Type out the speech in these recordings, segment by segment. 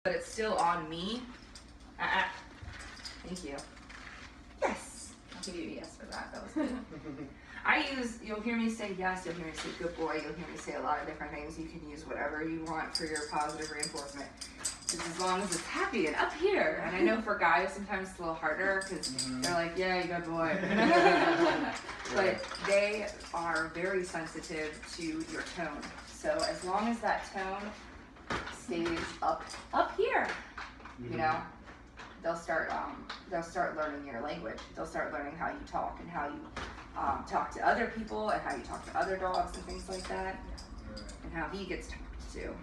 but it's still on me. Thank you. Yes. I'll give you a yes for that. That was good. You'll hear me say yes, you'll hear me say good boy, you'll hear me say a lot of different things. You can use whatever you want for your positive reinforcement. Just as long as it's happy and up here. And I know for guys sometimes it's a little harder because they're like, yeah, you good boy. But they are very sensitive to your tone. So as long as that tone stays up here, you know, they'll start learning your language. They'll start learning how you talk and how you talk to other people and how you talk to other dogs and things like that, and how he gets talked to,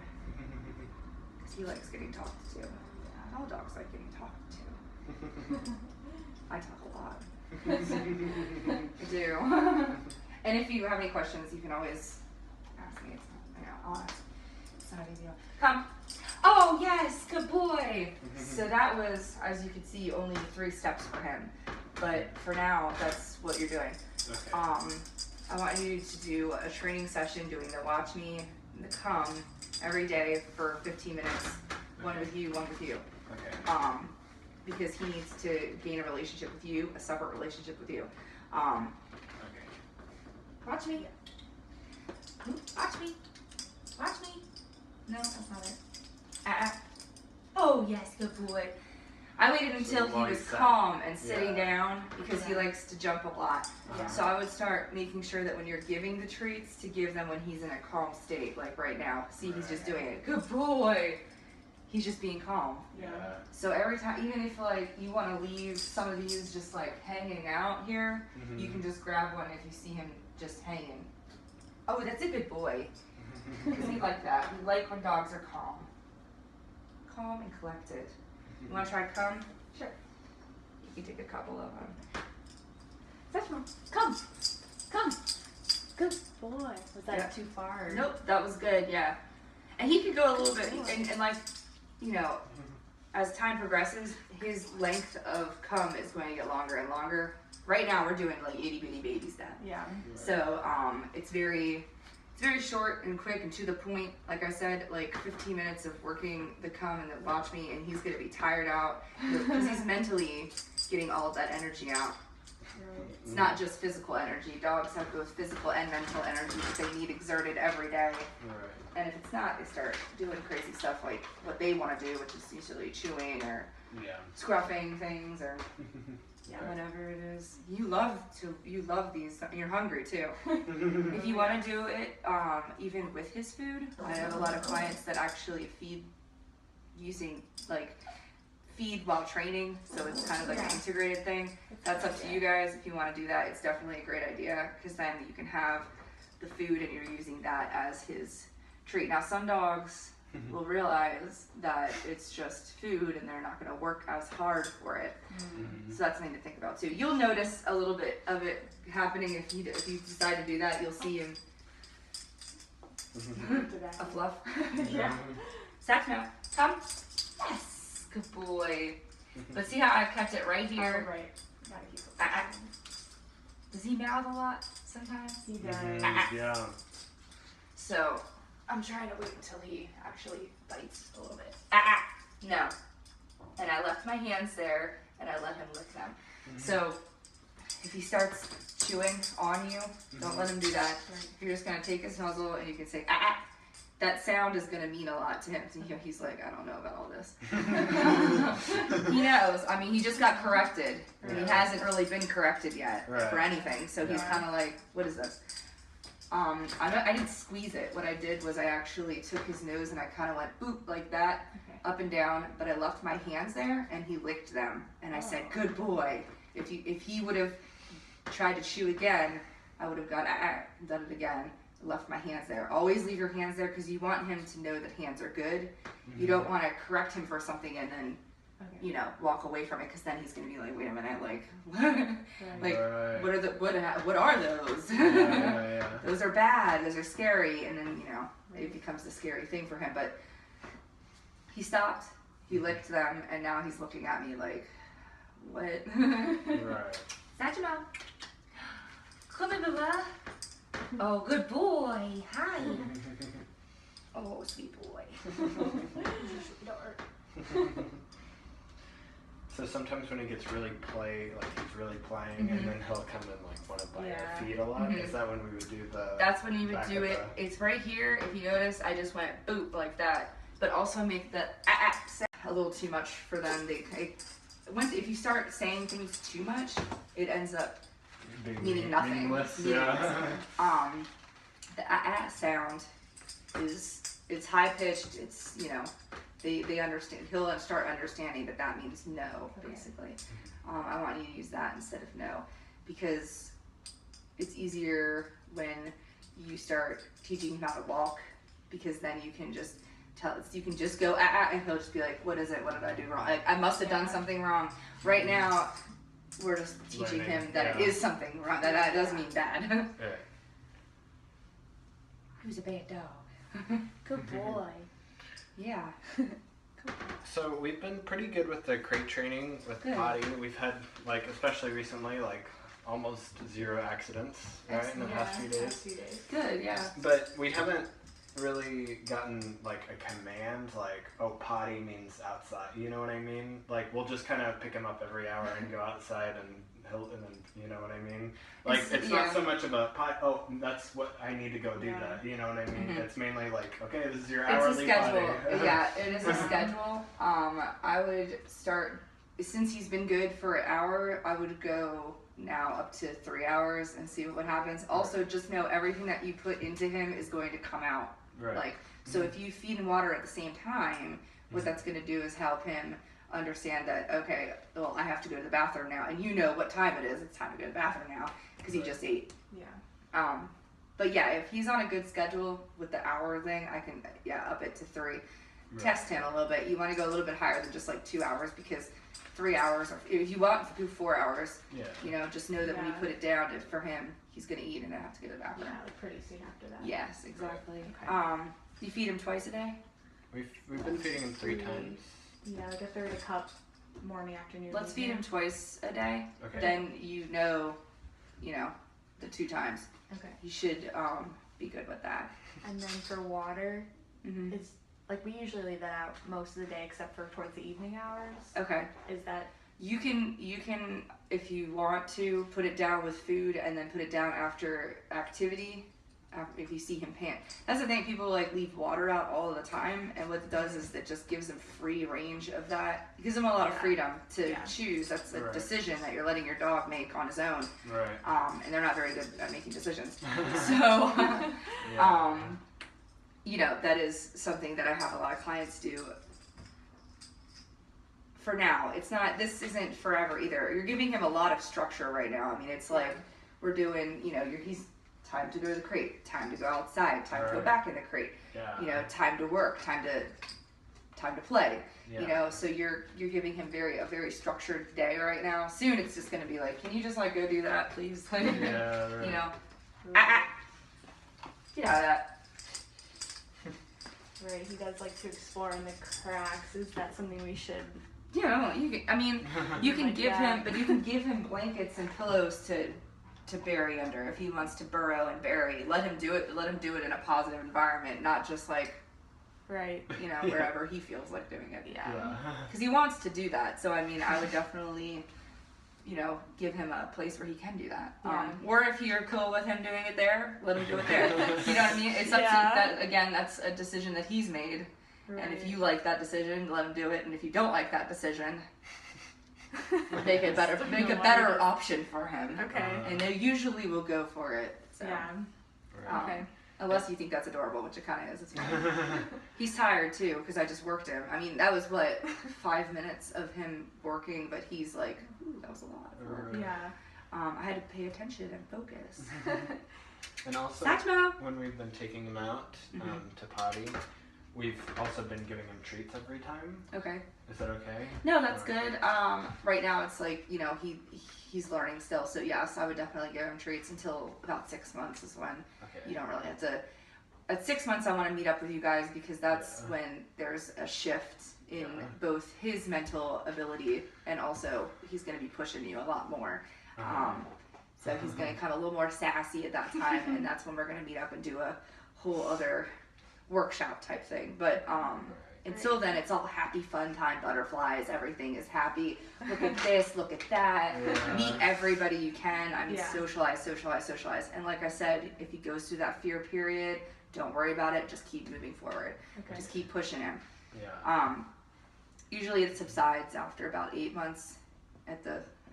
because he likes getting talked to. All dogs like getting talked to. I talk a lot. I do. And if you have any questions, you can always ask me. I'll ask. It's not a big deal. Come. Oh yes, good boy. So that was, as you can see, only 3 steps for him. But for now, that's what you're doing. Okay. I want you to do a training session doing the watch me and the come every day for 15 minutes. One with you, one with you. Okay. Because he needs to gain a relationship with you, a separate relationship with you. Okay. Watch me. Watch me. Watch me. No, that's not it. Oh yes, good boy. I waited until he was calm and sitting down because he likes to jump a lot. So I would start making sure that when you're giving the treats, to give them when he's in a calm state, like right now. See, he's just doing it. Good boy. He's just being calm. Yeah. So every time, even if like you want to leave some of these just like hanging out here, you can just grab one if you see him just hanging. Oh, that's a good boy. Because we like that. We like when dogs are calm. Calm and collected. You want to try come? Sure. You can take a couple of them. Fetch one. Come. Come. Good boy. Was that too far? Nope, that was good, yeah. And he could go a little bit, and like, you know, as time progresses, his length of come is going to get longer and longer. Right now, we're doing like itty bitty baby stuff. Yeah. So it's very short and quick and to the point. Like I said, like 15 minutes of working the come and the watch me, and he's gonna be tired out because he's mentally getting all of that energy out. Right. It's not just physical energy. Dogs have both physical and mental energy that they need exerted every day. Right. And if it's not, they start doing crazy stuff like what they want to do, which is usually chewing or scruffing things or whatever it is. You love these. You're hungry too. If you want to do it, even with his food, I have a lot of clients that actually feed using feed while training, so it's kind of like an integrated thing. That's up to you guys. If you want to do that, it's definitely a great idea because then you can have the food and you're using that as his treat. Now some dogs will realize that it's just food and they're not going to work as hard for it. So that's something to think about too. You'll notice a little bit of it happening if you decide to do that. You'll see him a fluff. Satchmo, come. Yes, good boy. But see how I kept it right here? Oh, right. Gotta keep it. Does he mouth a lot sometimes? He does. Yeah. So I'm trying to wait until he actually bites a little bit. No. And I left my hands there and I let him lick them. So if he starts chewing on you, don't let him do that. You're just gonna take his muzzle and you can say that sound is gonna mean a lot to him. So he's like, I don't know about all this. He knows. I mean, he just got corrected. And he hasn't really been corrected yet for anything. So he's kind of like, what is this? I didn't squeeze it. What I did was I actually took his nose and I kind of went boop like that, up and down. But I left my hands there and he licked them. And I said, "Good boy." If he would have tried to chew again, I would have gone done it again. Left my hands there. Always leave your hands there because you want him to know that hands are good. You don't want to correct him for something and then walk away from it because then he's gonna be like, wait a minute, like what? What are those? Those are bad. Those are scary. And then it becomes a scary thing for him. But he stopped. He licked them, and now he's looking at me like, what? Right. Satchmo, come here, Baba. Oh, good boy. Hi. Oh, sweet boy. So sometimes when he gets really he's really playing, and then he'll come and like want to bite our feet a lot. Is that when we would do the? That's when you would back do of it. It's right here. If you notice, I just went boop like that, but also make the sound a little too much for them. If you start saying things too much, it ends up meaning nothing. Meaningless. Meaningless. Yeah. The sound it's high pitched. It's they understand. He'll start understanding that means no, basically. I want you to use that instead of no, because it's easier when you start teaching him how to walk, because then you can just go and he'll just be like, what is it? What did I do wrong? Like, I must have done something wrong. Right now, we're just teaching him that it is something wrong. That does mean bad. Yeah. Who's a bad dog? Good boy. Yeah. So we've been pretty good with the crate training with Potty. We've had especially recently almost 0 accidents, right, in the past few days. Good, yeah. But we haven't really gotten a command potty means outside. You know what I mean? We'll just kind of pick him up every hour and go outside and then you know what I mean? It's not so much of a that's what I need to go do that. You know what I mean? It's mainly okay, this is your hourly It's a schedule. potty. Yeah, it is a schedule. I would start, since he's been good for an hour, I would go now up to 3 hours and see what happens. Also, just know everything that you put into him is going to come out. Right. So if you feed and water at the same time, what that's going to do is help him understand that, okay, well, I have to go to the bathroom now, and you know what time it is. It's time to go to the bathroom now because he just ate. Yeah. But yeah, if he's on a good schedule with the hour thing, I can up it to 3. Right. Test him a little bit. You want to go a little bit higher than just 2 hours, because 3 hours, or if you want to do 4 hours, just know that when you put it down for him, he's going to eat and then have to go to the bathroom. Yeah, pretty soon after that. Yes, exactly. Okay. You feed him twice a day? We've been feeding him 3 times. Yeah, a third a cup, morning, afternoon. Let's feed him twice a day. Okay. Then the 2 times. Okay. You should be good with that. And then for water, Mm-hmm. it's we usually leave that out most of the day except for towards the evening hours. Okay. Is that? You can if you want to put it down with food and then put it down after activity. If you see him pant, that's the thing. People leave water out all the time, and what it does is it just gives them free range of that. It gives them a lot of freedom to choose. That's a decision that you're letting your dog make on his own. Right. And they're not very good at making decisions. So, that is something that I have a lot of clients do. For now, this isn't forever either. You're giving him a lot of structure right now. I mean, it's we're doing, he's time to go to the crate, time to go outside, time to go back in the crate, time to work, time to play, so you're giving him a very structured day right now. Soon it's just going to be can you just go do that, please? Right. Get out of that. Right, he does like to explore in the cracks. Is that something we should? You can give him, but you can give him blankets and pillows to bury under if he wants to burrow and bury. Let him do it. Let him do it in a positive environment, not just right. Wherever he feels like doing it. Yeah. Because he wants to do that. So I would definitely, give him a place where he can do that. Yeah. Or if you're cool with him doing it there, let him do it there. You know what I mean? It's up to that. Again, that's a decision that he's made. Right. And if you like that decision, let him do it. And if you don't like that decision, make a better option for him. Okay. And they usually will go for it. So. Yeah. Okay. Unless you think that's adorable, which it kind of is. It's fine. He's tired too, because I just worked him. That was 5 minutes of him working, but he's ooh, that was a lot of work. Yeah. I had to pay attention and focus. And also, Satchmo! when we've been taking him out to potty, we've also been giving him treats every time. Okay. Is that okay? No, that's good. Right now it's he's learning still, so yes, I would definitely give him treats until about 6 months is when you don't really have to. At 6 months, I want to meet up with you guys because that's when there's a shift in both his mental ability and also he's going to be pushing you a lot more. So he's going to come a little more sassy at that time, and that's when we're going to meet up and do a whole other workshop type thing. But Until then, it's all happy, fun time, butterflies, everything is happy. Look at this, look at that. Yeah. Meet everybody you can. I mean, Yeah. socialize. And like I said, if he goes through that fear period, don't worry about it. Just keep moving forward. Okay. Just keep pushing him. Yeah. Usually it subsides after about 8 months. I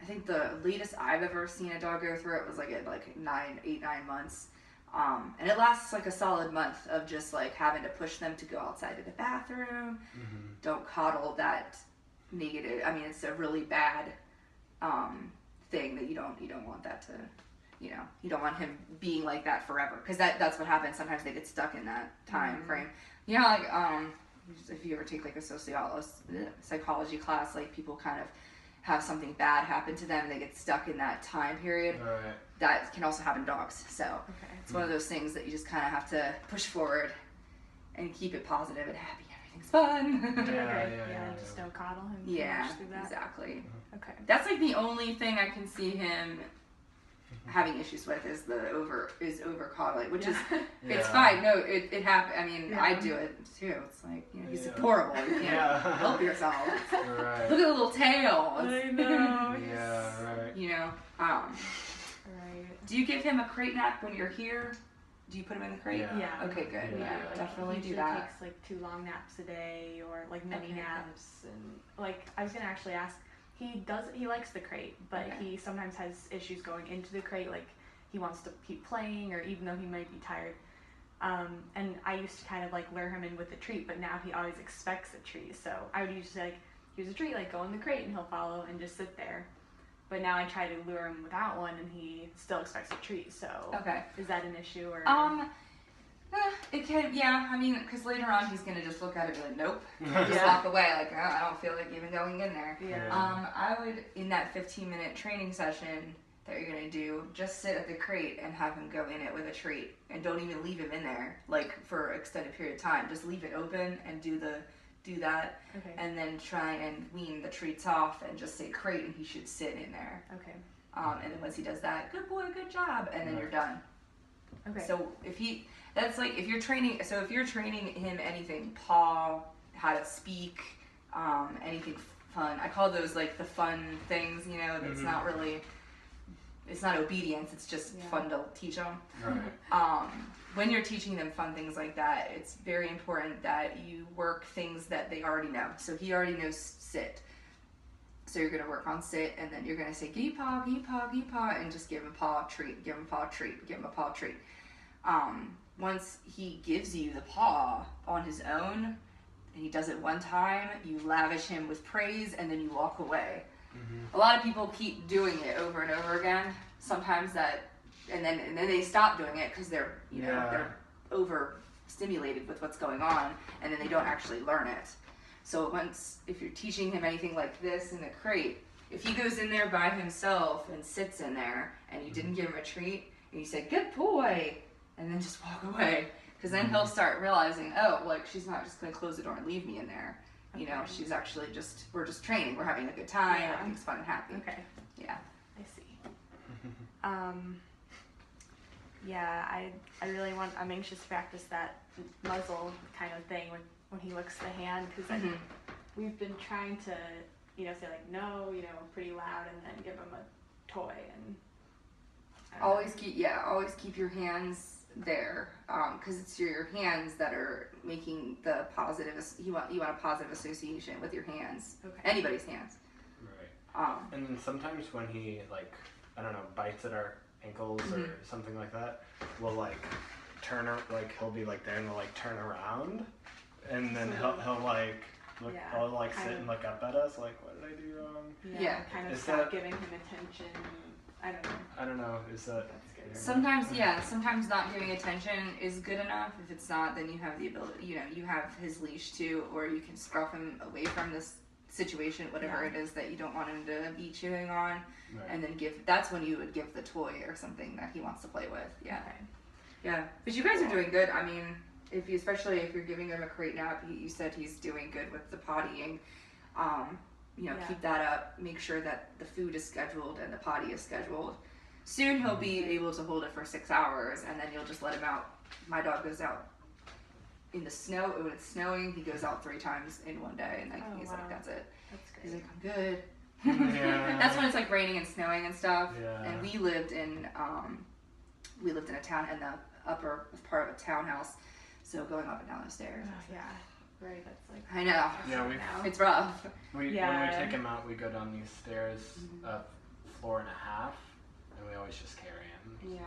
think the latest I've ever seen a dog go through it was like at 9 months. And it lasts like a solid month of just like having to push them to go outside to the bathroom. Mm-hmm. Don't coddle that negative. I mean, it's a really bad thing that you don't want that to, you don't want him being like that forever, because that's what happens. Sometimes they get stuck in that time frame. Like if you ever take like a psychology class, like people kind of have something bad happen to them and they get stuck in that time period. Right. That can also happen to dogs. So Okay. it's one of those things that you just kind of have to push forward and keep it positive and happy. Everything's fun. Yeah, just don't coddle him too Yeah, much through that. exactly. Okay. That's like the only thing I can see him having issues with is over coddling, which is it's fine. No, it happens. I mean, I do it too. It's like he's adorable. You can't help yourself. Right. Look at the little tail. I know. Yeah, right. Right. Do you give him a crate nap when you're here? Do you put him in the crate? Yeah. Okay, good. Yeah. Yeah, definitely do He that. takes like 2 long naps a day, or like mini Okay. naps, and like I was gonna actually ask. He likes the crate, but Okay. he sometimes has issues going into the crate. Like he wants to keep playing, or even though he might be tired. And I used to kind of like lure him in with a treat, but now he always expects a treat. So I would usually say, like, here's a treat, like go in the crate, and he'll follow and just sit there. But now I try to lure him without one, and he still expects a treat. So Okay. is that an issue, or? It can, yeah. I mean, because later on he's gonna just look at it and be like, nope, just Yeah. walk away. Like, I don't feel like even going in there. Yeah. I would, in that 15-minute training session that you're gonna do, just sit at the crate and have him go in it with a treat, and don't even leave him in there like for an extended period of time. Just leave it open and do that, Okay. and then try and wean the treats off and just say crate, and he should sit in there. Okay. And then once he does that, good boy, good job, and then you're done. Okay. So if you're training him anything, paw, how to speak, anything fun. I call those like the fun things, that's not really, it's not obedience, it's just fun to teach them. Right. When you're teaching them fun things like that, it's very important that you work things that they already know. So he already knows sit. So you're going to work on sit, and then you're going to say, give paw, and just give him a paw treat, give him a paw treat, give him a paw treat. Once he gives you the paw on his own, and he does it one time, you lavish him with praise, and then you walk away. A lot of people keep doing it over and over again. Sometimes and then they stop doing it because they're they're overstimulated with what's going on, and then they don't actually learn it. So if you're teaching him anything like this in the crate, if he goes in there by himself and sits in there, and you didn't give him a treat, and you say, good boy, and then just walk away, because then he'll start realizing, oh, like, she's not just going to close the door and leave me in there. She's actually we're just training, we're having a good time, Yeah. everything's fun and happy. Okay. Yeah. I see. Yeah, I'm anxious to practice that muzzle kind of thing when he licks the hand, because we've been trying to, say like no, pretty loud, and then give him a toy, and Always keep your hands there, because it's your hands that are making the positive. You want a positive association with your hands. Okay. Anybody's hands. Right. And then sometimes when he bites at our ankles or something like that, we'll he'll be like there and we'll turn around, and then he'll like look, Yeah, I'll sit kind of. and look up at us like, what did I do wrong? Yeah. Kind of Is stop that- giving him attention. I don't know. I don't know. Is that? That's good. Sometimes not giving attention is good enough. If it's not, then you have the ability, you have his leash too, or you can scruff him away from this situation, whatever it is that you don't want him to be chewing on, Right. and then that's when you would give the toy or something that he wants to play with. Yeah. Okay. Yeah. But you guys are doing good. I mean, especially if you're giving him a crate nap, you said he's doing good with the pottying. Keep that up. Make sure that the food is scheduled and the potty is scheduled. Soon he'll be able to hold it for 6 hours, and then you'll just let him out. My dog goes out in the snow, when it's snowing, he goes out 3 times in one day, and like Oh, he's wow. like, that's it. That's He's great. like, I'm good. Yeah. That's when it's like raining and snowing and stuff. Yeah. And we lived in a town in the upper part of a townhouse, so going up and down the stairs. Oh, yeah. Right. That's like. I know. Yeah, we- now. It's rough. When Yeah. we take him out, we go down these stairs a floor and a half, and we always just carry him. Yeah.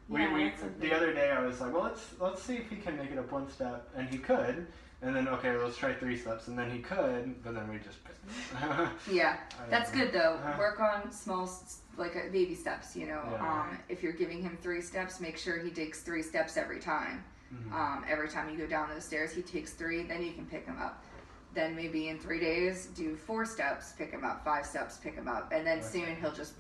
We that's something. the other day I was like, well, let's see if he can make it up 1 step, and he could, and then okay, let's try 3 steps, and then he could, but then we just. Yeah, I that's don't know. good though. Work on small, baby steps. You know, Yeah. if you're giving him 3 steps, make sure he takes 3 steps every time. Mhm. Every time you go down those stairs, he takes 3. Then you can pick him up. Then maybe in 3 days, do 4 steps, pick him up. 5 steps, pick him up, and then Okay. soon he'll just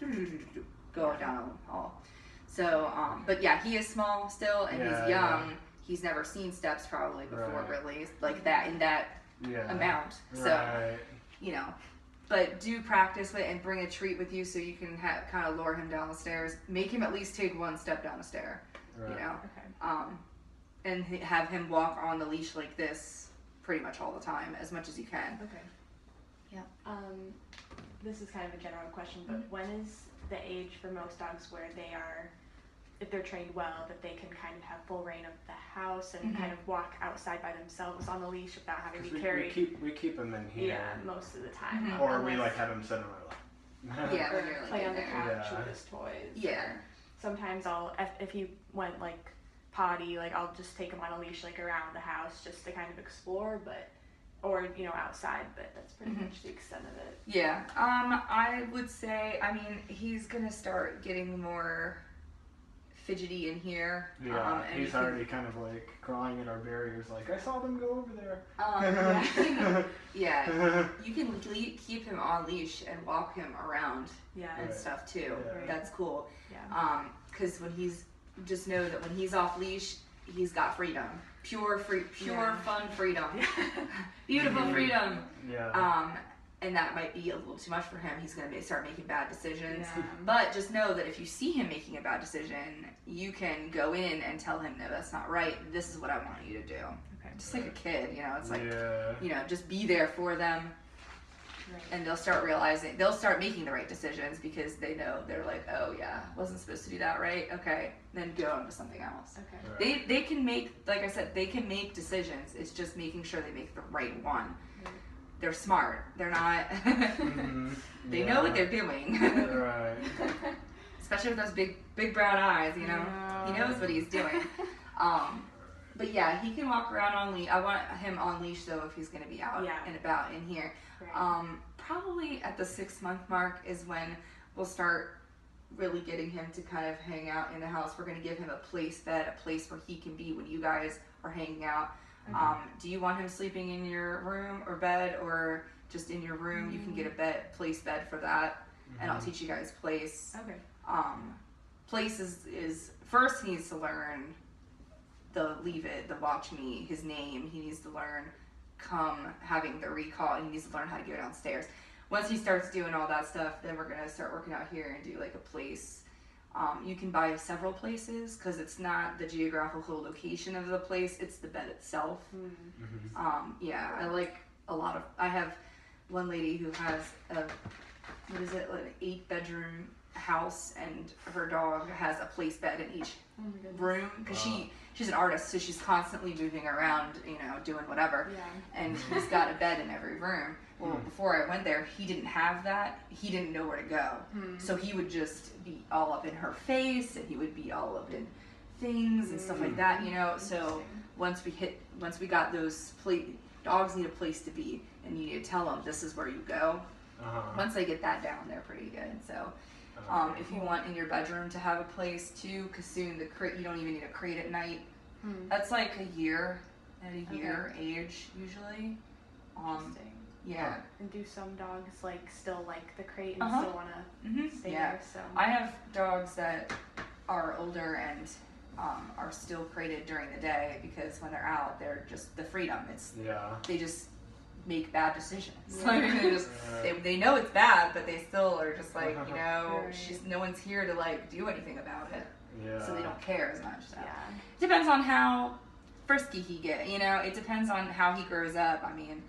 go down the hall. So, but yeah, he is small still, and Yeah, he's young. He's never seen steps probably before, Right. really, like that in that Yeah. amount. So. Right. You know, but do practice with and bring a treat with you so you can kind of lure him down the stairs. Make him at least take 1 step down a stair, Right. you know, Okay. and have him walk on the leash like this pretty much all the time, as much as you can. Okay. Yeah. This is kind of a general question, but Mm-hmm. when is the age for most dogs where they are, if they're trained well, that they can kind of have full reign of the house and Mhm. kind of walk outside by themselves on the leash without having to 'Cause be we carried? we keep him in here, Yeah, most of the time. Mhm. or we Unless- like have him sit on our lap. Yeah, or when you're like play in on the there. couch Yeah. with his toys. Yeah. Or sometimes if he went like potty, like I'll just take him on a leash like around the house just to kind of explore, or outside. But that's pretty Mhm. much the extent of it. Yeah. I would say, I mean, he's gonna start getting more fidgety in here. Yeah, and he's you can- already kind of like crawling at our barriers, like I saw them go over there. Yeah. You can keep him on leash and walk him around Yeah. and Right. stuff too. Yeah. That's cool. Yeah. Because just know that when he's off leash, he's got freedom, pure Yeah. fun freedom, beautiful freedom. Yeah. And that might be a little too much for him. He's gonna start making bad decisions. Yeah. But just know that if you see him making a bad decision, you can go in and tell him, no, that's not right. This is what I want you to do. Okay. Just like a kid, it's like, yeah. just be there for them. Right. And they'll start making the right decisions because they know they're like, oh yeah, wasn't supposed to do that, right? Okay, then go on to something else. Okay. Right. They can make, like I said, they can make decisions. It's just making sure they make the right one. Right. They're smart. They're not. Mhm. They know what they're doing. Right. Especially with those big brown eyes. He knows what he's doing. But yeah, he can walk around on leash. I want him on leash though if he's gonna be out Yeah. and about in here. Right. Probably at the 6-month mark is when we'll start really getting him to kind of hang out in the house. We're going to give him a place where he can be when you guys are hanging out. Do you want him sleeping in your room or bed or just in your room? You can get a place bed for that, and I'll teach you guys place. Okay. Place is first he needs to learn the leave it, the watch me, his name. He needs to learn having the recall. He needs to learn how to go downstairs. Once he starts doing all that stuff, then we're gonna start working out here and do like a place. You can buy several places because it's not the geographical location of the place; it's the bed itself. Yeah, I like a lot of. I have one lady who has an 8-bedroom house, and her dog has a place bed in each Oh my goodness. room because Wow. she's an artist, so she's constantly moving around, doing whatever. Yeah. And he's got a bed in every room. Well, before I went there, he didn't have that. He didn't know where to go, so he would just be all up in her face, and he would be all up in things and stuff like that. So once we got those dogs need a place to be, and you need to tell them this is where you go. Once they get that down, they're pretty good. So. If you want in your bedroom to have a place too, because soon the crate, you don't even need a crate at night. That's like a year age usually. Interesting. Yeah. And do some dogs still like the crate and Uh-huh. still want to Mm-hmm. stay Yeah. there? So I have dogs that are older and are still crated during the day because when they're out, they're just the freedom. They just make bad decisions. Yeah. Like, they know it's bad, but they still are just like, Right. no one's here to do anything about it. Yeah. So they don't care as much. So. yeah. Depends on how frisky he get. You know, it depends on how he grows up. I mean,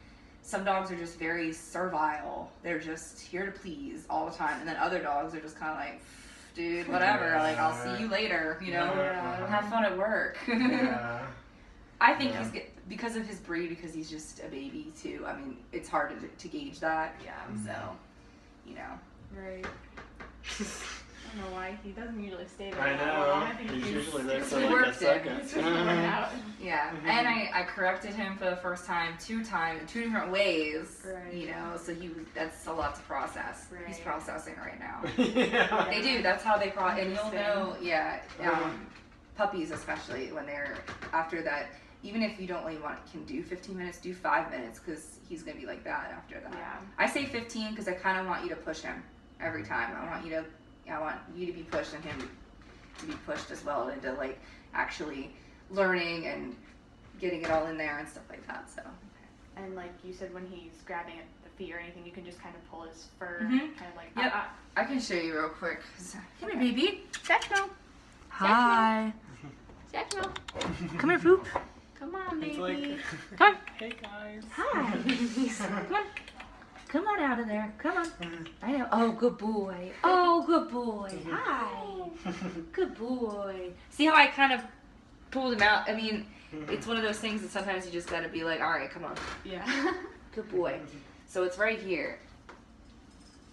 some dogs are just very servile. They're just here to please all the time. And then other dogs are just kind of like, dude, whatever. Yeah. Like, I'll see you later, you know? Yeah. Have fun at work. Yeah. I think Yeah. because of his breed, because he's just a baby too. I mean, it's hard to gauge that. Yeah. So, you know. Right. I don't know why he doesn't usually stay there. I that long. know. I think He's he's usually there he's for like a worked it. second. he's just run out. Yeah, and I corrected him for the first time, two different ways. Right. You know, so that's a lot to process. He's Right. processing right now. Yeah. They do. That's how they process. And you'll know, Understand. puppies especially when they're after that. Even if you don't really can do 15 minutes, do 5 minutes because he's gonna be like that after that. Yeah. I say 15 because I kind of want you to push him every time. I want you to be pushed and him to be pushed as well into like actually learning and getting it all in there and stuff like that. So. And like you said, when he's grabbing at the feet or anything, you can just kind of pull his fur, Mhm. kind of like. Yep. I can show you real quick. Come here, Okay. baby. Sectional. Hi. Sectional. Come here, poop. Come on, baby. It's like, Come on. hey guys. Hi. Come on. Come on out of there. Come on. I know. Oh, good boy. Oh, good boy. Hi. Good boy. See how I kind of pulled him out? I mean, it's one of those things that sometimes you just gotta be like, all right, come on. Yeah. Good boy. So it's right here.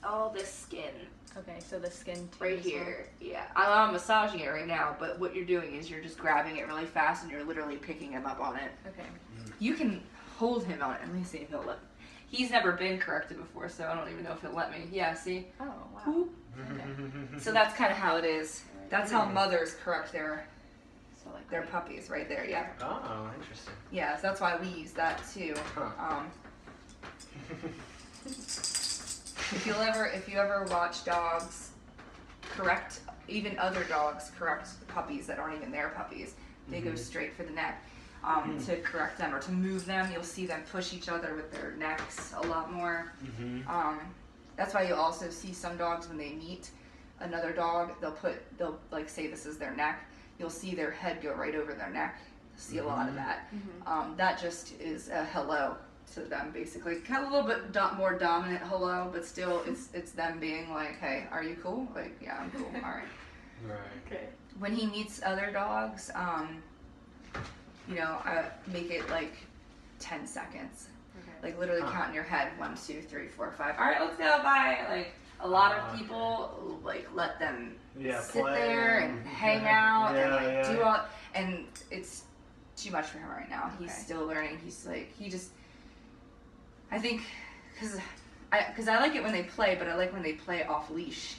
All this skin. Okay, so the skin too. Right as well. here. Yeah. I'm massaging it right now, but what you're doing is you're just grabbing it really fast and you're literally picking him up on it. Okay. You can hold him on it. Let me see if he'll let. He's never been corrected before, so I don't even know if he'll let me. Yeah, see? Oh wow. Whoop. So that's kind of how it is. That's how mothers correct their So like their right- puppies right there. Yeah. Oh, interesting. Yeah, so that's why we use that too. Huh. If you ever watch dogs correct, even other dogs correct puppies that aren't even their puppies, they go straight for the neck. To correct them or to move them, you'll see them push each other with their necks a lot more. That's why you'll also see some dogs when they meet another dog, they'll like say this is their neck. You'll see their head go right over their neck. You'll see a lot of that. That just is a hello to them, basically. Kind of a little bit more dominant hello, but still it's them being like, hey, are you cool? Like, yeah, I'm cool. All right. Right. Okay. When he meets other dogs, I make it like 10 seconds. Okay. Like literally count in your head 1, 2, 3, 4, 5. All right, let's go. Bye. Like a lot of people like let them sit play there and hang out and like yeah. do all. And it's too much for him right now. He's Okay. still learning. He's like I think because I like it when they play, but I like when they play off leash.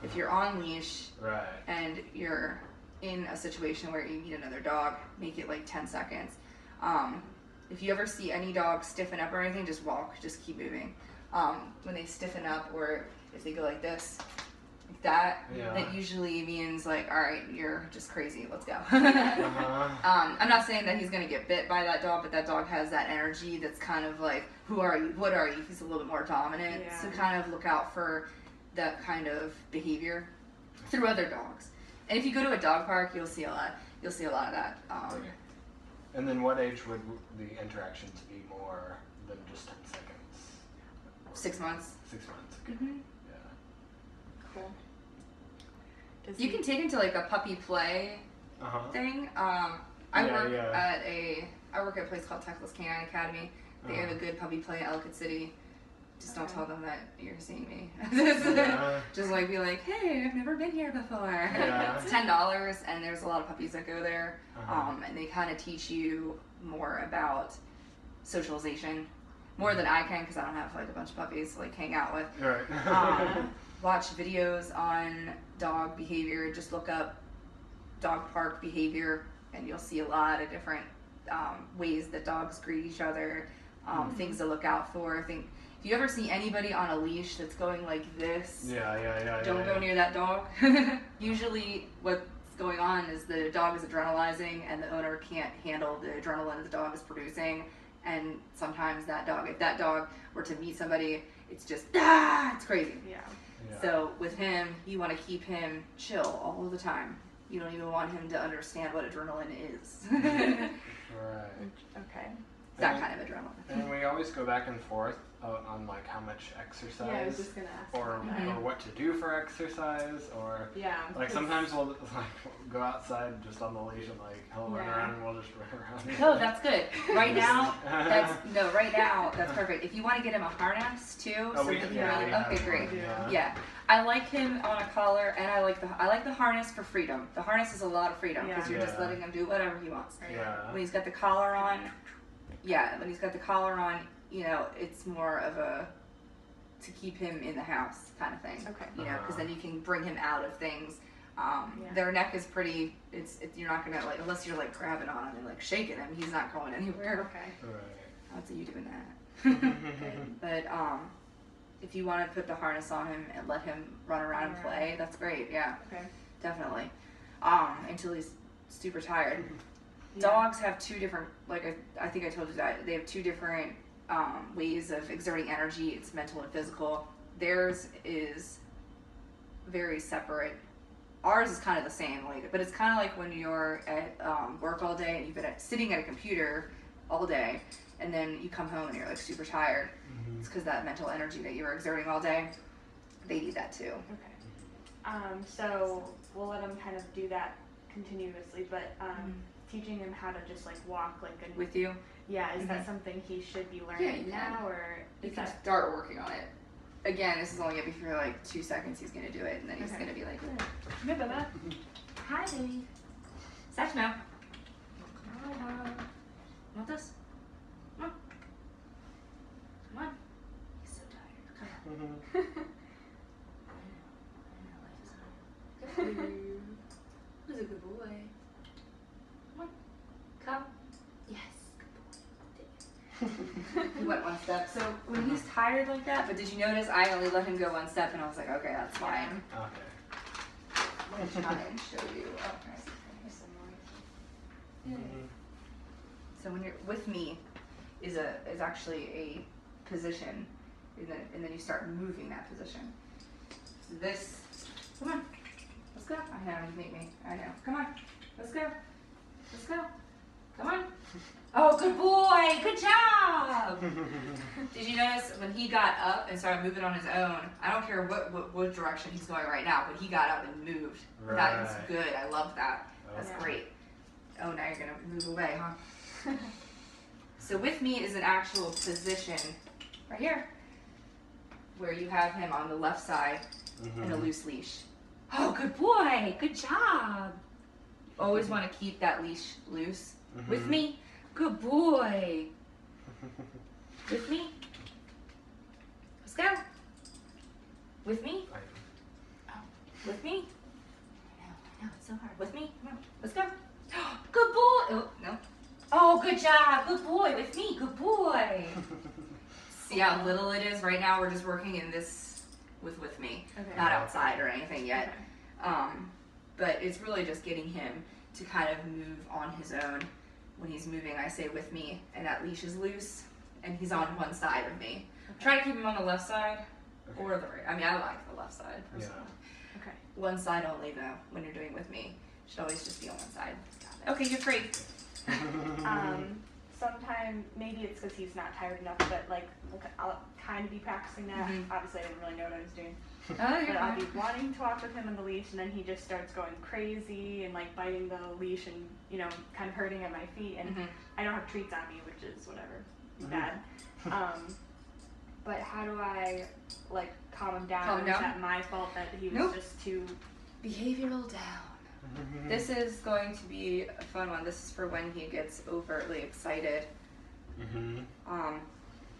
If you're on leash Right. and you're in a situation where you meet another dog, make it like 10 seconds. If you ever see any dog stiffen up or anything, just walk, just keep moving. When they stiffen up or if they go like this, like that, Yeah. that usually means like, all right, you're just crazy, let's go. Uh-huh. I'm not saying that he's gonna get bit by that dog, but that dog has that energy that's kind of like, who are you? What are you? He's a little bit more dominant. Yeah. So kind of look out for that kind of behavior through other dogs. And if you go to a dog park, you'll see a lot of that. Okay. And then what age would the interactions be more than just 10 seconds? 6 months. 6 months. Okay. Mm-hmm. Yeah. Cool. Does You he- can take him to like a puppy play Uh-huh. thing. I work at a place called Texas Canine Academy. They have a good puppy play at Ellicott City. Just don't Okay. tell them that you're seeing me. Yeah. Just like be like, hey, I've never been here before. Yeah. It's $10, and there's a lot of puppies that go there. Uh-huh. And they kind of teach you more about socialization, more than I can because I don't have like a bunch of puppies to like hang out with. Right. Watch videos on dog behavior. Just look up dog park behavior, and you'll see a lot of different ways that dogs greet each other, things to look out for. I think if you ever see anybody on a leash that's going like this, Yeah. don't go near that dog. Usually what's going on is the dog is adrenalizing and the owner can't handle the adrenaline the dog is producing. And sometimes if that dog were to meet somebody, it's just, it's crazy. Yeah. Yeah. So with him, you want to keep him chill all the time. You don't even want him to understand what adrenaline is. Right. Okay. That kind of adrenaline. And we always go back and forth on like how much exercise Yeah, I was just gonna ask. or about that. Mhm. or what to do for exercise or Yeah. like 'cause- sometimes we'll like go outside just on the leash and like he'll run Yeah. around and we'll just run around. No, that's good. Right now, right now, that's perfect. If you want to get him a harness too, Oh, so we that can, he yeah, really, we have okay, great. one, yeah. Yeah, I like him on a collar, and I like the harness for freedom. The harness is a lot of freedom because Yeah. you're just Yeah. letting him do whatever he wants. Yeah. When he's got the collar on, you know, it's more of a to keep him in the house kind of thing. Okay. You know, because then you can bring him out of things. Yeah. Their neck is pretty. You're not gonna like unless you're like grabbing on him and like shaking him. He's not going anywhere. Okay. Right. I'll see you doing that. But if you want to put the harness on him and let him run around and play, that's great. Yeah, Okay. definitely. Until he's super tired. Yeah. Dogs have two different, like I think I told you that, they have two different ways of exerting energy. It's mental and physical. Theirs is very separate. Ours is kind of the same, like, but it's kind of like when you're at work all day and you've been sitting at a computer all day, and then you come home and you're like super tired. Mhm. It's because that mental energy that you were exerting all day, they need that too. Okay. So we'll let him kind of do that continuously, but teaching him how to just like walk like a With you, yeah, is Mhm. that something he should be you learning can. now, or you is can that start working on it. Again, this is only gonna be for like 2 seconds. He's gonna do it, and then he's Okay. gonna be like, Hey, Baba. "Hi, baby. Satchmo. Want this? Come on. Come on. He's so tired. Come on. Mhm. Who's a good boy? Come on. Come. Yes, good boy. He went one step. So when he's tired like that, but did you notice I only let him go one step and I was like, okay, that's fine. Okay. I'm gonna try and show you. Okay. Mhm. So when you're with me is actually a position, and then you start moving that position. So this, come on, let's go. I know you make me. I know. Come on, let's go. Let's go. Come on. Oh, good boy. Good job. Did you notice when he got up and started moving on his own? I don't care what direction he's going right now, but he got up and moved. That is Right. good. I love that. That's Yeah. great. Oh, now you're gonna move away, huh? So with me is an actual position right here where you have him on the left side in a Mhm. loose leash. Oh, good boy. Good job. You always want to keep that leash loose. With Mhm. me. Good boy. With me. Let's go. With me. With me. I know, it's so hard. With me. Come on. Let's go. Good boy. Oh, no. Oh, good job. Good boy. With me. Good boy. See how little it is? Right now we're just working in this with me. Okay. Not outside or anything yet. Okay. But it's really just getting him to kind of move on his own. When he's moving, I say with me, and that leash is loose, and he's on one side of me. Okay. Try to keep him on the left side Okay. or the right. I mean, I like the left side personally. Okay. One side only though. When you're doing with me, should always just be on one side. Okay, you're free. Sometime maybe it's because he's not tired enough, but like I'll kind of be practicing that. Mhm. Obviously, I didn't really know what I was doing, Oh, but I'll be wanting to walk with him on the leash, and then he just starts going crazy and like biting the leash and kind of hurting at my feet. And Mhm. I don't have treats on me, which is whatever, Mhm. bad. But how do I like calm him down? Calm him Or is down? that my fault that he was Nope. just too? Behavioral down. This is going to be a fun one. This is for when he gets overtly excited. Mhm.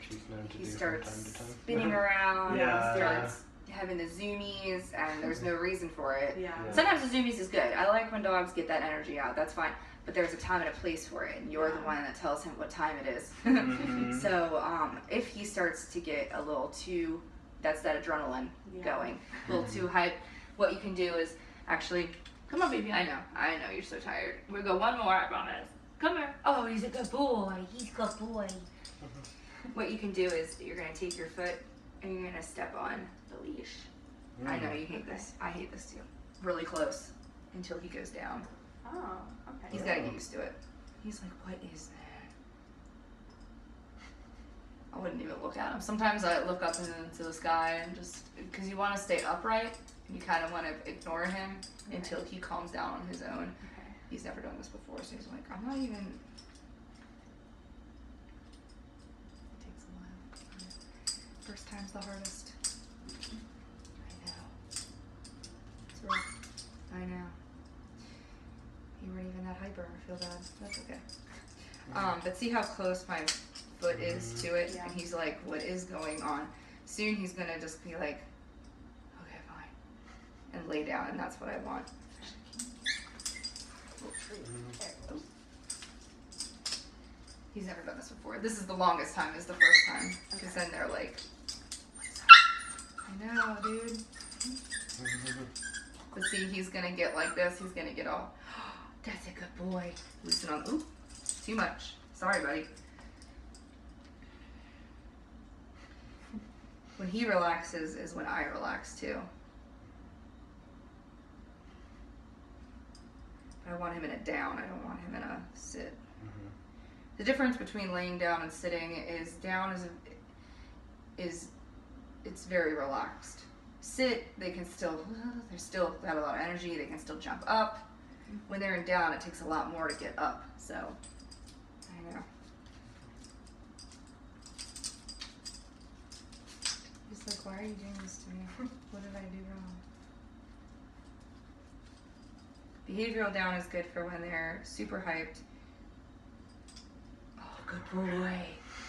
She's known to He do starts from time to time. spinning around, Yeah. starts having the zoomies, and there's no reason for it. Yeah. Yeah. Sometimes the zoomies is good. I like when dogs get that energy out. That's fine. But there's a time and a place for it, and you're the Yeah. one that tells him what time it is. Mhm. So if he starts to get a little too, that's that adrenaline Yeah. going, a little too hype, what you can do is actually, come on, baby. I know you're so tired. We'll go one more, I promise. Come here. Oh, he's a good boy. He's a good boy. What you can do is you're gonna take your foot and you're gonna step on the leash. I know you hate this. I hate this too. Really close. until he goes down. Oh, okay. He's got to get used to it. He's like, what is that? I wouldn't even look at him. Sometimes I look up into the sky and just, because you want to stay upright, and you kind of want to ignore him until he calms down on his own. Okay. He's never done this before, so he's like, I'm not even. It takes a while. First time's the hardest. I know. It's rough. I know. You weren't even that hyper. I feel bad. That's okay. But see how close my foot is to it? Yeah. And he's like, what is going on? Soon he's going to just be like, okay, fine. And lay down, and that's what I want. He's never done this before. This is the longest time, is the first time. Because then they're like, I know, dude. But see, he's gonna get like this. He's gonna get all, that's a good boy. Loosen on, ooh, too much. Sorry, buddy. When he relaxes is when I relax too. But I want him in a down. I don't want him in a sit. The difference between laying down and sitting is down is it's very relaxed. Sit, they can still, they're still got a lot of energy. They can still jump up. When they're in down, it takes a lot more to get up. So, I know. He's like, why are you doing this to me? What did I do wrong? Behavioral down is good for when they're super hyped. Oh, good boy.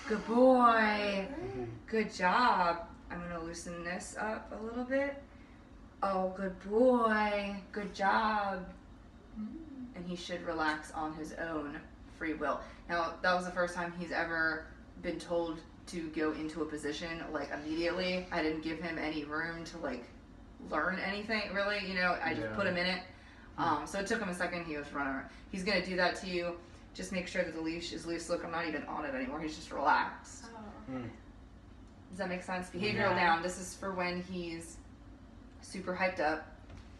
Good boy. Good job. I'm going to loosen this up a little bit. Oh, good boy. Good job. And he should relax on his own free will. Now, that was the first time he's ever been told to go into a position, like, immediately. I didn't give him any room to, like, learn anything, really. You know, I just put him in it. So it took him a second. He was running around. He's going to do that to you. Just make sure that the leash is loose. Look, I'm not even on it anymore. He's just relaxed. Oh. Does that make sense? Behavioral down. This is for when he's super hyped up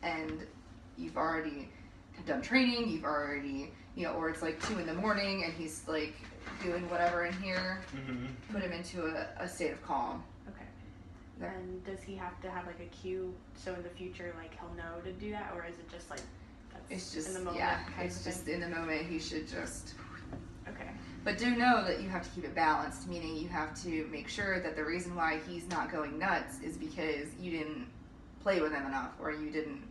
and you've already done training. You've already, you know, or it's like 2 a.m. and he's like doing whatever in here. Put him into a state of calm. Okay. There. And does he have to have like a cue so in the future like he'll know to do that, or is it just like that's It's just, in the moment? yeah, type it's of just thing? in the moment. He should just. Okay. But do know that you have to keep it balanced, meaning you have to make sure that the reason why he's not going nuts is because you didn't play with him enough, or you didn't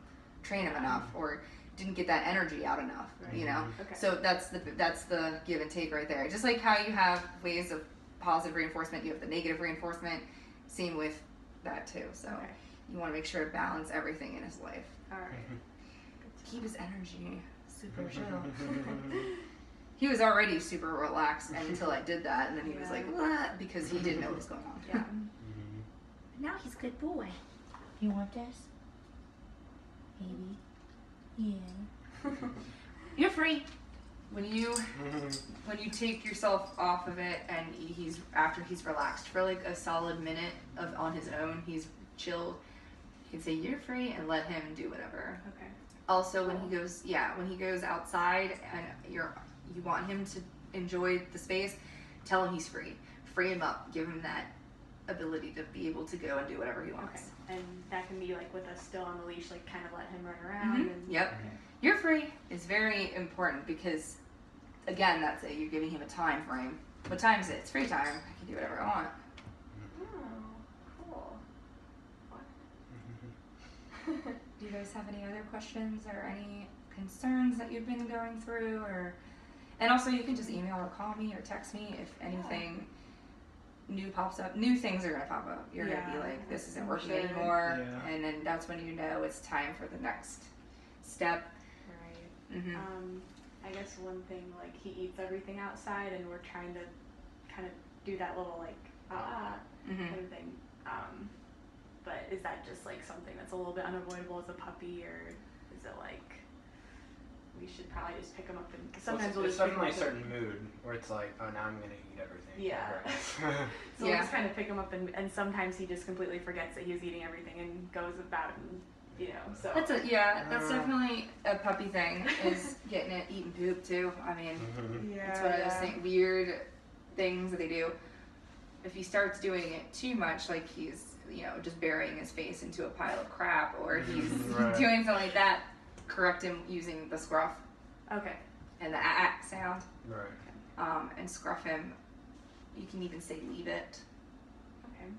train him enough, or didn't get that energy out enough, you know? Okay. So that's the give and take right there. Just like how you have ways of positive reinforcement, you have the negative reinforcement, same with that too. So you want to make sure to balance everything in his life. All right. Keep his energy super chill. He was already super relaxed until I did that, and then he was like, what? Because he didn't know what was going on. Yeah. Now he's a good boy. You want this? Maybe. Yeah. You're free. When you take yourself off of it and after he's relaxed for like a solid minute on his own, he's chilled, you can say you're free and let him do whatever. Okay. Also when he goes outside and you want him to enjoy the space, tell him he's free. Free him up. Give him that ability to be able to go and do whatever he wants. Okay. And that can be like with us still on the leash, like kind of let him run around. And, Yep. Okay. You're free is very important because, again, you're giving him a time frame. What time is it? It's free time. I can do whatever I want. Oh, cool. Do you guys have any other questions or any concerns that you've been going through? And also, you can just email or call me or text me if anything new pops up. New things are going to pop up. You're going to be like, this isn't working anymore. Yeah. And then that's when you know it's time for the next step. Right. Mm-hmm. I guess one thing, like he eats everything outside, and we're trying to kind of do that little like Mm-hmm. kind of thing. But is that just like something that's a little bit unavoidable as a puppy, or is it like we should probably just pick him up and? Cause sometimes we'll it's just pick him definitely a up certain mood where it's like, oh, now I'm gonna eat everything. Yeah. Right. So we'll just kind of pick him up, and sometimes he just completely forgets that he was eating everything and goes about and you know. So That's definitely a puppy thing, is getting it, eating poop too. I mean, that's one of those weird things that they do. If he starts doing it too much, like he's, just burying his face into a pile of crap, or he's doing something like that, correct him using the scruff. Okay. And the sound. Right. And scruff him. You can even say leave it. Okay.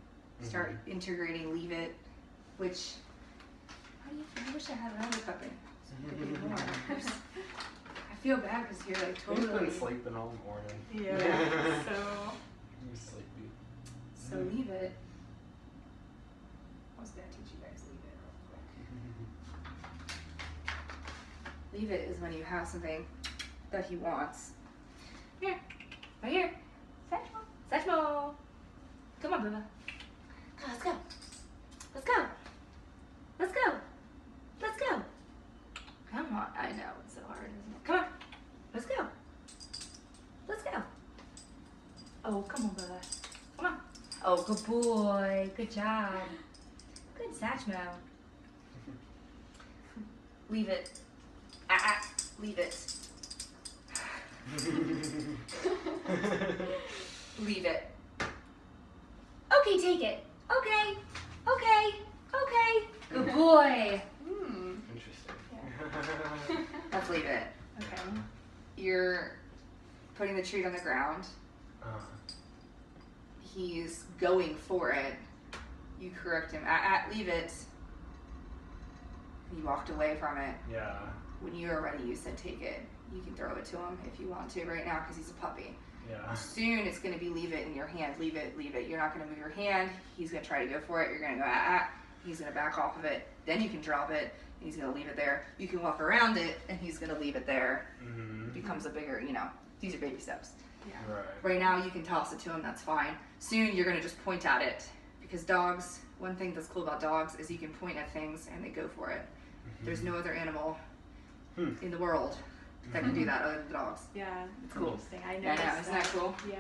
Start integrating leave it, which, I wish I had another puppy. So I could do more. I feel bad because you're like He's totally. been sleeping all morning. Yeah. So. He's sleepy. So leave it. I was gonna teach you guys leave it real quick. Leave it is when you have something that he wants. Here, right here. Satchmo, Satchmo. Come on, Bubba. Let's go. Let's go. Let's go. Let's go. Come on. I know it's so hard, isn't it? Come on. Let's go. Let's go. Oh, come on, Bubba. Come on. Oh, good boy. Good job. Good Satchmo. Leave it. Leave it. Leave it. Okay, take it. Okay. Good boy. Interesting. Let's leave it. Okay. You're putting the treat on the ground. He's going for it. You correct him. Leave it. He walked away from it. Yeah. When you were ready, you said take it. You can throw it to him if you want to right now because he's a puppy. Yeah. Soon it's going to be leave it in your hand. Leave it. You're not going to move your hand. He's going to try to go for it. You're going to go He's going to back off of it. Then you can drop it. And he's going to leave it there. You can walk around it and he's going to leave it there. It becomes a bigger, these are baby steps. Yeah. Right now you can toss it to him. That's fine. Soon you're going to just point at it because dogs, one thing that's cool about dogs is you can point at things and they go for it. There's no other animal in the world that can do that other than dogs. Yeah. It's cool. Interesting. I know. Yeah, isn't that cool? Yeah.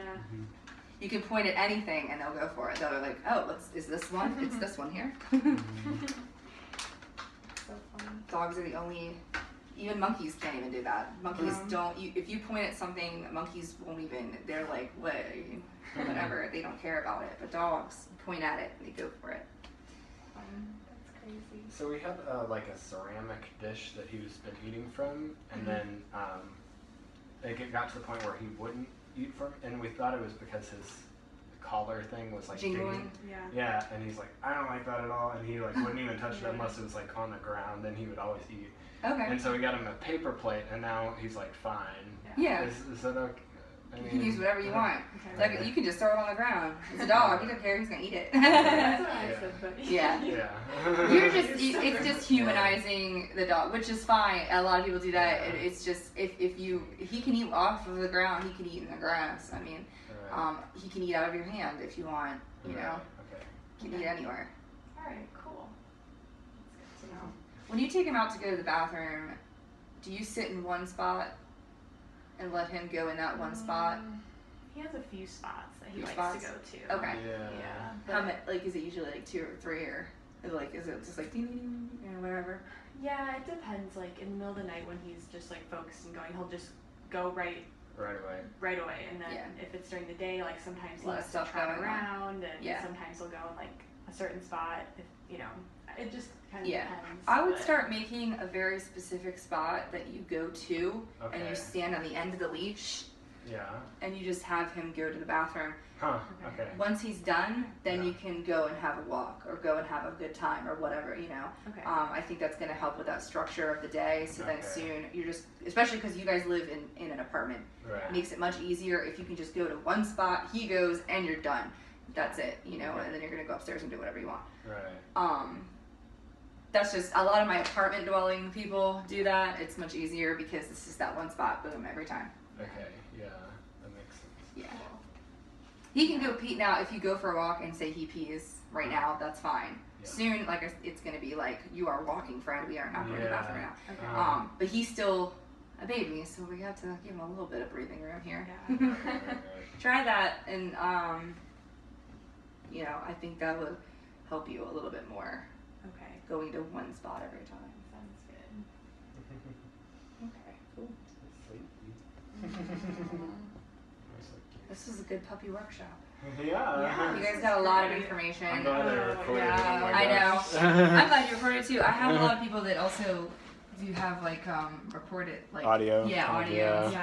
You can point at anything and they'll go for it. They'll be like, oh, is this one? It's this one here. So funny. Dogs are the only, even monkeys can't even do that. Monkeys don't, if you point at something, monkeys won't even, they're like, what, whatever, they don't care about it. But dogs, point at it and they go for it. That's crazy. So we had like a ceramic dish that he was been eating from, and then it got to the point where he wouldn't eat from, and we thought it was because his collar thing was like Jingling. Yeah. Yeah, and he's like, I don't like that at all, and he like wouldn't even touch it unless it was like on the ground, and he would always eat. Okay. And so we got him a paper plate, and now he's like fine. Yeah. Is that okay? I You mean, can use whatever you want. Okay. Like, you can just throw it on the ground. It's a dog. He doesn't care. He's gonna eat it. That's what I said, but Yeah. Yeah. It's just humanizing the dog, which is fine. A lot of people do that. It's just if he can eat off of the ground, he can eat in the grass. I mean, he can eat out of your hand if you want. You know, Okay. he can eat anywhere. all right, cool. That's good to know. When you take him out to go to the bathroom, do you sit in one spot and let him go in that one spot? He has a few spots that he Few likes spots? to go to. Okay. Yeah. How many? Like, is it usually like 2 or 3, or is it just like ding ding ding or whatever? Yeah, it depends. Like in the middle of the night when he's just like focused and going, he'll just go right away. And then if it's during the day, like sometimes he Lot of likes to stuff trot going on. around, and Yeah. sometimes he'll go in like a certain spot. If it just kind of Yeah. depends. I would but- start making a very specific spot that you go to, and Okay. you stand on the end of the leash, Yeah. and you just have him go to the bathroom. Huh. Okay. Okay. Once he's done, then Yeah. you can go and have a walk, or go and have a good time, or whatever, Okay. I think that's going to help with that structure of the day, so then Okay. soon you're just, especially because you guys live in an apartment, Right. makes it much easier if you can just go to one spot, he goes, and you're done. That's it, and then you're going to go upstairs and do whatever you want. Right. That's just, a lot of my apartment dwelling people do that. It's much easier because it's just that one spot, boom, every time. Okay. Yeah. That makes sense. Yeah. He can go pee. Now, if you go for a walk and say he pees right now, that's fine. Yeah. Soon, it's going to be like, you are walking, Fred. We are not going to the bathroom now. Okay. But he's still a baby, so we have to give him a little bit of breathing room here. Yeah. Right. Try that, and I think that would help you a little bit more. Okay. going to one spot every time. Sounds good. Okay, cool. Sleepy. This was a good puppy workshop. Yeah. You guys got a lot of information. I'm glad I recorded it. Oh my I know. gosh. I'm glad you recorded too. I have a lot of people that also do have like record it like Audio. Yeah, Oh, audio. yeah. and stuff.